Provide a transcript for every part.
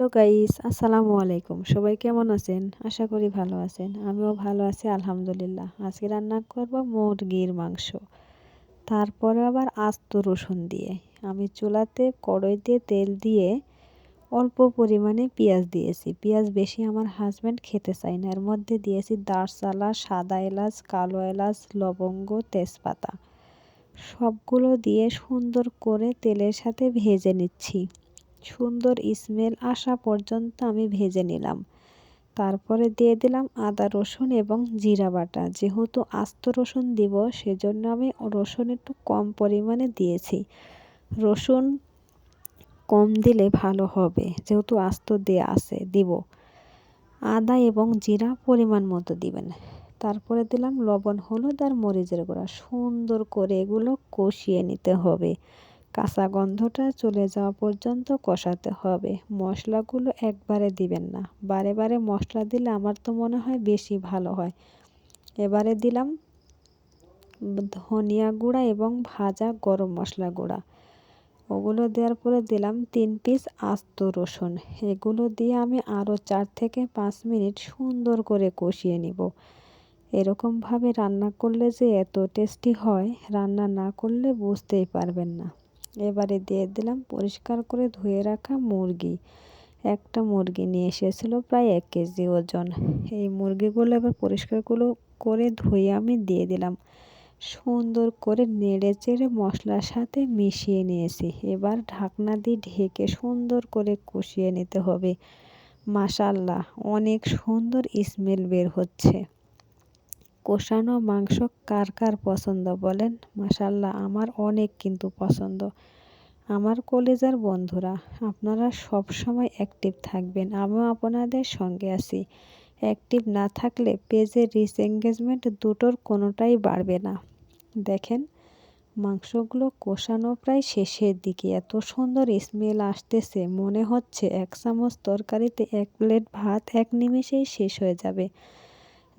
Hello guys, আসসালামু আলাইকুম। সবাই কেমন আছেন? আশা করি ভালো আছেন। আমিও ভালো আছি আলহামদুলিল্লাহ। আজকে রান্না করব মুরগির মাংস। তারপরে আবার আস্ত রসুন দিয়ে। আমি চুলাতে কড়াইতে তেল দিয়ে অল্প পরিমাণে পেঁয়াজ দিয়েছি। পেঁয়াজ বেশি আমার হাজব্যান্ড খেতে চায় না। এর মধ্যে দিয়েছি দারচালা, সাদা এলাচ, কালো এলাচ, লবঙ্গ, তেজপাতা। সবগুলো দিয়ে সুন্দর করে তেলের সাথে ভেজে নিচ্ছি। সুন্দর স্মেল আসা পর্যন্ত আমি ভেজে নিলাম। তারপরে দিয়ে দিলাম আদা রসুন এবং জিরা বাটা। যেহেতু আস্ত রসুন দিব সেজন্য আমি রসুন একটু কম পরিমাণে দিয়েছি। রসুন কম দিলে ভালো হবে, যেহেতু আস্ত দেয়া আছে দিব। আদা এবং জিরা পরিমাণ মতো দিবেন। তারপরে দিলাম লবণ, হলুদ আর মরিচের গুঁড়া। সুন্দর করে এগুলো কষিয়ে নিতে হবে। কাঁচা গন্ধটা চলে যাওয়া পর্যন্ত কষাতে হবে। মশলাগুলো একবারে দিবেন না, বারে বারে মশলা দিলে আমার তো মনে হয় বেশি ভালো হয়। এবারে দিলাম ধনিয়া গুঁড়া এবং ভাজা গরম মশলা গুঁড়া। ওগুলো দেওয়ার পরে দিলাম 3 পিস আস্ত রসুন। এগুলো দিয়ে আমি আরও 4 থেকে 5 মিনিট সুন্দর করে কষিয়ে নিব। এরকমভাবে রান্না করলে যে এত টেস্টি হয়, রান্না না করলে বুঝতেই পারবেন না। এবারে দিয়ে দিলাম পরিষ্কার করে ধুয়ে রাখা মুরগি। একটা মুরগি নিয়ে এসেছিল প্রায় 1 কেজি ওজন। এই মুরগিগুলো এবার পরিষ্কার করে ধুয়ে আমি দিয়ে দিলাম। সুন্দর করে নেড়ে চেড়ে মশলার সাথে মিশিয়ে নিয়েছি। এবার ঢাকনা দিয়ে ঢেকে সুন্দর করে কষিয়ে নিতে হবে। মাশাআল্লাহ, অনেক সুন্দর স্মেল বের হচ্ছে। কষানো মাংস কার কার পছন্দ বলেন? মাশাআল্লাহ, আমার অনেক কিন্তু পছন্দ। আমার কলিজার বন্ধুরা, আপনারা সব সময় অ্যাক্টিভ থাকবেন। আমিও আপনাদের সঙ্গে আছি। অ্যাক্টিভ না থাকলে পেজের রিচ এঙ্গেজমেন্ট দুটোর কোনোটাই বাড়বে না। দেখেন, মাংসগুলো কষানো প্রায় শেষের দিকে। এত সুন্দর স্মেল আসতেছে, মনে হচ্ছে 1 চামচ তরকারিতে 1 প্লেট ভাত 1 নিমেষেই শেষ হয়ে যাবে।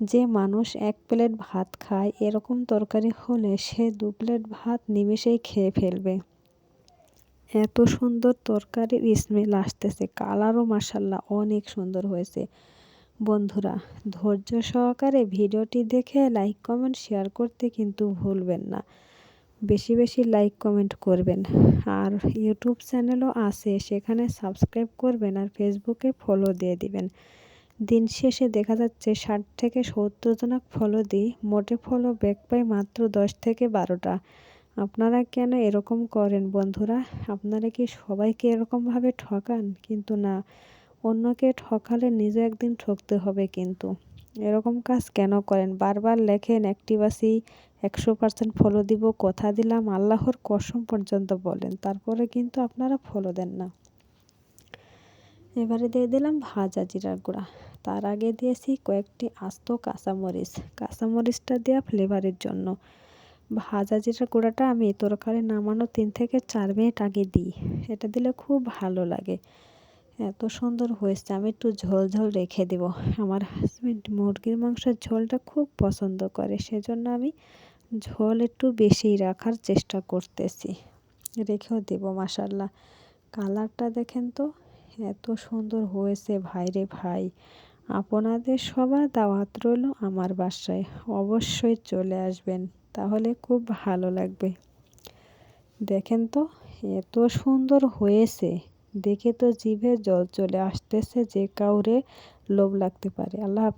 যে মানুষ 1 প্লেট ভাত খায়, এরকম তরকারি হলে সে 2 প্লেট ভাত নিমেষেই খেয়ে ফেলবে। এত সুন্দর তরকারির স্মেল আসতেছে। কালারও মাশাআল্লাহ অনেক সুন্দর হয়েছে। বন্ধুরা, ধৈর্য সহকারে ভিডিওটি দেখে লাইক কমেন্ট শেয়ার করতে কিন্তু ভুলবেন না। বেশি বেশি লাইক কমেন্ট করবেন। আর ইউটিউব চ্যানেলও আছে, সেখানে সাবস্ক্রাইব করবেন আর ফেসবুকে ফলো দিয়ে দিবেন। দিন শেষে দেখা যাচ্ছে 60 থেকে 70 জনক ফলো দিই, মোটে ফলো ব্যাক পাই মাত্র 10 থেকে 12টা। আপনারা কেন এরকম করেন বন্ধুরা? আপনারা কি সবাইকে এরকমভাবে ঠকান? কিন্তু না, অন্যকে ঠকালে নিজে একদিন ঠকতে হবে কিন্তু। এরকম কাজ কেন করেন? বারবার লেখেন অ্যাক্টিভ আছি, 100% ফলো দিব, কথা দিলাম, আল্লাহর কসম পর্যন্ত বলেন, তারপরে কিন্তু আপনারা ফলো দেন না। এবারে দিয়ে দিলাম ভাজা জিরার গুঁড়া। তার আগে দিয়েছি কয়েকটি আস্ত কাঁচামরিচ। কাঁচামরিচটা দেওয়া ফ্লেভারের জন্য। ভাজা জিরার গুঁড়াটা আমি তরকারি নামানো 3 থেকে 4 মিনিট আগে দিই। এটা দিলে খুব ভালো লাগে। এত সুন্দর হয়েছে। আমি একটু ঝোল ঝোল রেখে দেব। আমার হাজব্যান্ড মুরগির মাংসের ঝোলটা খুব পছন্দ করে, সেজন্য আমি ঝোল একটু বেশিই রাখার চেষ্টা করতেছি। রেখেও দেব। মাশাআল্লাহ, কালারটা দেখেন তো, এত সুন্দর হয়েছে ভাইরে ভাই। আপনাদের সবার দাওয়াত রইল আমার বাসায়। অবশ্যই চলে আসবেন, তাহলে খুব ভালো লাগবে। দেখেন তো, এত সুন্দর হয়েছে। দেখে তো জিভে জল চলে আসতেছে, যে কাউরে লোভ লাগতে পারে। আল্লাহ হাফেজ।